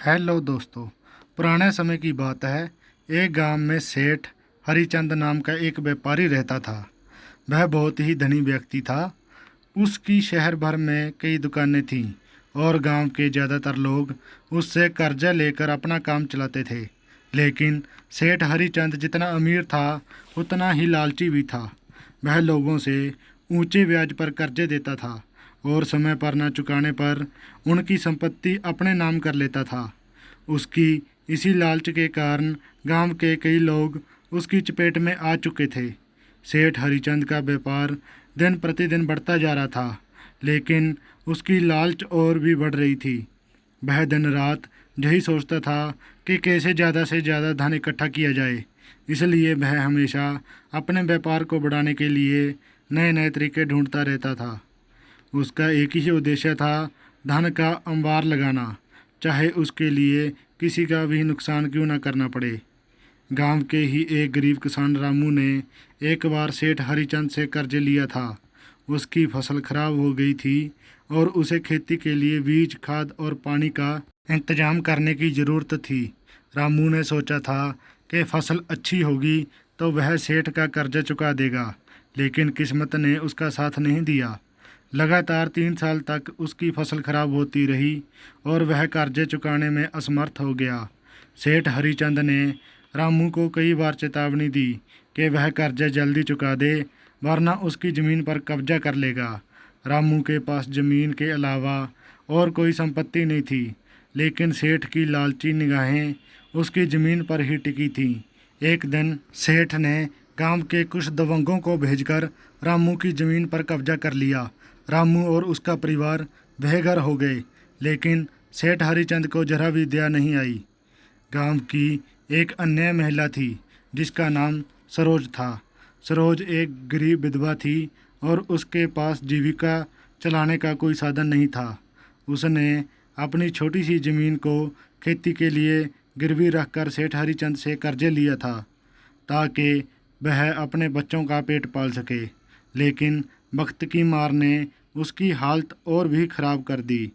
Hello दोस्तों। पुराने समय की बात है। एक गांव में सेठ हरिचंद नाम का एक व्यापारी रहता था। वह बहुत ही धनी व्यक्ति था। उसकी शहर भर में कई दुकानें थीं और गांव के ज़्यादातर लोग उससे कर्जा लेकर अपना काम चलाते थे। लेकिन सेठ हरिचंद जितना अमीर था उतना ही लालची भी था। वह लोगों से ऊंचे ब्याज पर कर्जे देता था और समय पर न चुकाने पर उनकी संपत्ति अपने नाम कर लेता था। उसकी इसी लालच के कारण गांव के कई लोग उसकी चपेट में आ चुके थे। सेठ हरिचंद का व्यापार दिन प्रतिदिन बढ़ता जा रहा था, लेकिन उसकी लालच और भी बढ़ रही थी। वह दिन रात यही सोचता था कि कैसे ज़्यादा से ज़्यादा धन इकट्ठा किया जाए। इसलिए वह हमेशा अपने व्यापार को बढ़ाने के लिए नए नए तरीके ढूंढता रहता था। उसका एक ही उद्देश्य था, धन का अंबार लगाना, चाहे उसके लिए किसी का भी नुकसान क्यों न करना पड़े। गांव के ही एक गरीब किसान रामू ने एक बार सेठ हरिचंद से कर्ज लिया था। उसकी फसल खराब हो गई थी और उसे खेती के लिए बीज, खाद और पानी का इंतजाम करने की ज़रूरत थी। रामू ने सोचा था कि फसल अच्छी होगी तो वह सेठ का कर्जा चुका देगा, लेकिन किस्मत ने उसका साथ नहीं दिया। लगातार 3 साल तक उसकी फसल खराब होती रही और वह कर्जे चुकाने में असमर्थ हो गया। सेठ हरिचंद ने रामू को कई बार चेतावनी दी कि वह कर्जे जल्दी चुका दे, वरना उसकी ज़मीन पर कब्जा कर लेगा। रामू के पास ज़मीन के अलावा और कोई संपत्ति नहीं थी, लेकिन सेठ की लालची निगाहें उसकी ज़मीन पर ही टिकी थीं। एक दिन सेठ ने गांव के कुछ दबंगों को भेजकर रामू की ज़मीन पर कब्जा कर लिया। रामू और उसका परिवार बेघर हो गए, लेकिन सेठ हरिचंद को जरा भी दया नहीं आई। गांव की एक अन्य महिला थी जिसका नाम सरोज था। सरोज एक गरीब विधवा थी और उसके पास जीविका चलाने का कोई साधन नहीं था। उसने अपनी छोटी सी ज़मीन को खेती के लिए गिरवी रखकर सेठ हरिचंद से कर्जे लिया था, ताकि वह अपने बच्चों का पेट पाल सके। लेकिन वक्त की मार ने उसकी हालत और भी ख़राब कर दी।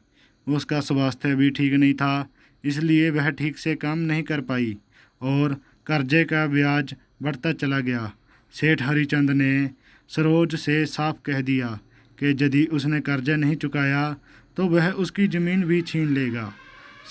उसका स्वास्थ्य भी ठीक नहीं था, इसलिए वह ठीक से काम नहीं कर पाई और कर्जे का ब्याज बढ़ता चला गया। सेठ हरिचंद ने सरोज से साफ कह दिया कि यदि उसने कर्जा नहीं चुकाया तो वह उसकी ज़मीन भी छीन लेगा।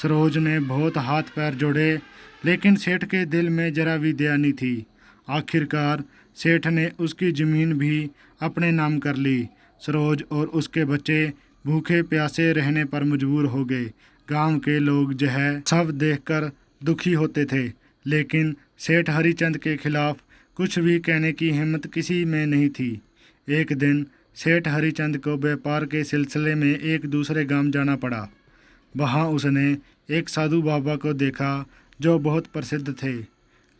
सरोज ने बहुत हाथ पैर जोड़े, लेकिन सेठ के दिल में जरा भी दया नहीं थी। आखिरकार सेठ ने उसकी ज़मीन भी अपने नाम कर ली। सरोज और उसके बच्चे भूखे प्यासे रहने पर मजबूर हो गए। गांव के लोग यह सब देखकर दुखी होते थे, लेकिन सेठ हरिचंद के खिलाफ कुछ भी कहने की हिम्मत किसी में नहीं थी। एक दिन सेठ हरिचंद को व्यापार के सिलसिले में एक दूसरे गांव जाना पड़ा। वहां उसने एक साधु बाबा को देखा जो बहुत प्रसिद्ध थे।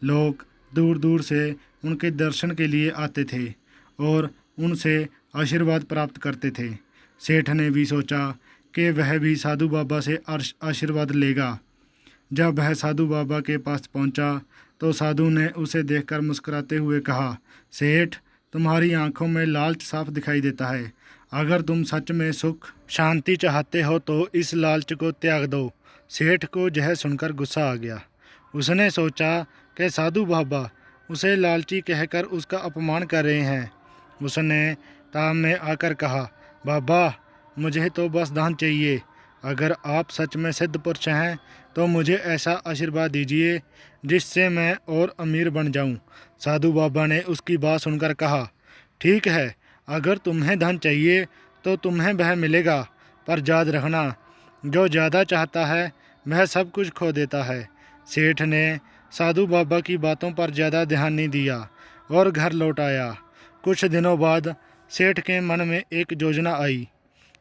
लोग दूर दूर से उनके दर्शन के लिए आते थे और उनसे आशीर्वाद प्राप्त करते थे। सेठ ने भी सोचा कि वह भी साधु बाबा से आशीर्वाद लेगा। जब वह साधु बाबा के पास पहुंचा तो साधु ने उसे देखकर मुस्कुराते हुए कहा, सेठ, तुम्हारी आंखों में लालच साफ दिखाई देता है। अगर तुम सच में सुख शांति चाहते हो तो इस लालच को त्याग दो। सेठ को यह सुनकर गुस्सा आ गया। उसने सोचा कि साधु बाबा उसे लालची कहकर उसका अपमान कर रहे हैं। उसने ताम में आकर कहा, बाबा, मुझे तो बस धन चाहिए। अगर आप सच में सिद्ध पुरुष हैं तो मुझे ऐसा आशीर्वाद दीजिए जिससे मैं और अमीर बन जाऊं। साधु बाबा ने उसकी बात सुनकर कहा, ठीक है, अगर तुम्हें धन चाहिए तो तुम्हें वह मिलेगा, पर याद रखना, जो ज़्यादा चाहता है वह सब कुछ खो देता है। सेठ ने साधु बाबा की बातों पर ज़्यादा ध्यान नहीं दिया और घर लौट आया। कुछ दिनों बाद सेठ के मन में एक योजना आई।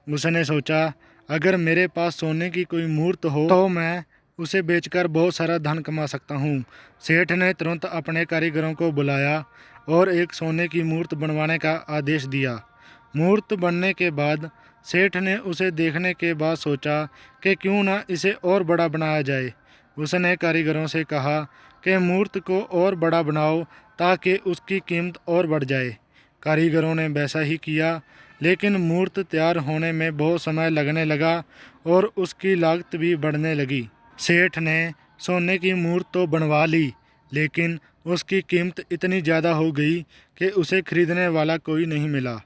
उसने सोचा, अगर मेरे पास सोने की कोई मूर्त हो तो मैं उसे बेचकर बहुत सारा धन कमा सकता हूँ। सेठ ने तुरंत अपने कारीगरों को बुलाया और एक सोने की मूर्त बनवाने का आदेश दिया। मूर्त बनने के बाद सेठ ने उसे देखने के बाद सोचा कि क्यों न इसे और बड़ा बनाया जाए। उसने कारीगरों से कहा कि मूर्त को और बड़ा बनाओ ताकि उसकी कीमत और बढ़ जाए। कारीगरों ने वैसा ही किया, लेकिन मूर्त तैयार होने में बहुत समय लगने लगा और उसकी लागत भी बढ़ने लगी। सेठ ने सोने की मूर्त तो बनवा ली, लेकिन उसकी कीमत इतनी ज़्यादा हो गई कि उसे खरीदने वाला कोई नहीं मिला।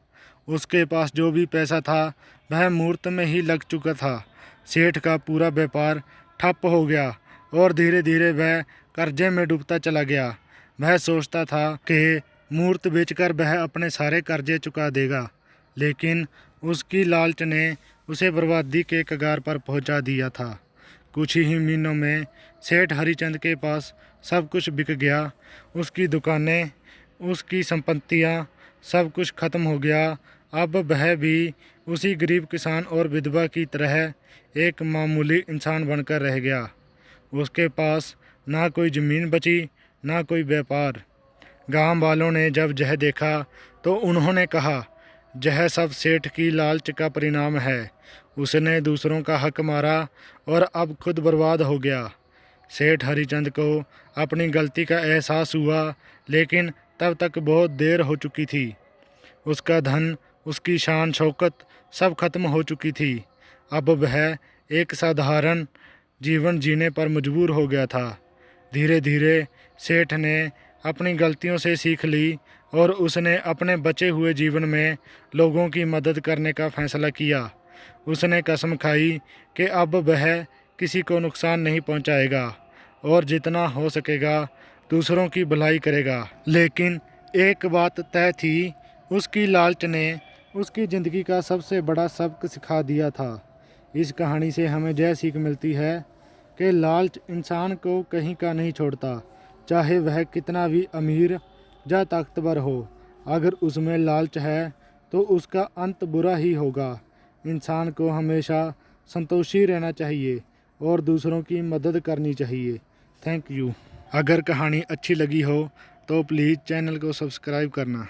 उसके पास जो भी पैसा था वह मूर्त में ही लग चुका था। सेठ का पूरा व्यापार ठप हो गया और धीरे धीरे वह कर्जे में डूबता चला गया। वह सोचता था कि मूर्त बेचकर वह अपने सारे कर्जे चुका देगा, लेकिन उसकी लालच ने उसे बर्बादी के कगार पर पहुंचा दिया था। कुछ ही महीनों में सेठ हरिचंद के पास सब कुछ बिक गया। उसकी दुकानें, उसकी संपत्तियां, सब कुछ खत्म हो गया। अब वह भी उसी गरीब किसान और विधवा की तरह एक मामूली इंसान बनकर रह गया। उसके पास ना कोई ज़मीन बची, ना कोई व्यापार। गांव वालों ने जब यह देखा तो उन्होंने कहा, यह सब सेठ की लालच का परिणाम है। उसने दूसरों का हक मारा और अब खुद बर्बाद हो गया। सेठ हरिचंद को अपनी गलती का एहसास हुआ, लेकिन तब तक बहुत देर हो चुकी थी। उसका धन, उसकी शान शौकत सब खत्म हो चुकी थी। अब वह एक साधारण जीवन जीने पर मजबूर हो गया था। धीरे धीरे सेठ ने अपनी गलतियों से सीख ली और उसने अपने बचे हुए जीवन में लोगों की मदद करने का फैसला किया। उसने कसम खाई कि अब वह किसी को नुकसान नहीं पहुंचाएगा और जितना हो सकेगा दूसरों की भलाई करेगा। लेकिन एक बात तय थी, उसकी लालच ने उसकी ज़िंदगी का सबसे बड़ा सबक सिखा दिया था। इस कहानी से हमें यह सीख मिलती है कि लालच इंसान को कहीं का नहीं छोड़ता, चाहे वह कितना भी अमीर या ताकतवर हो। अगर उसमें लालच है तो उसका अंत बुरा ही होगा। इंसान को हमेशा संतोषी रहना चाहिए और दूसरों की मदद करनी चाहिए। Thank you. अगर कहानी अच्छी लगी हो तो प्लीज़ चैनल को सब्सक्राइब करना।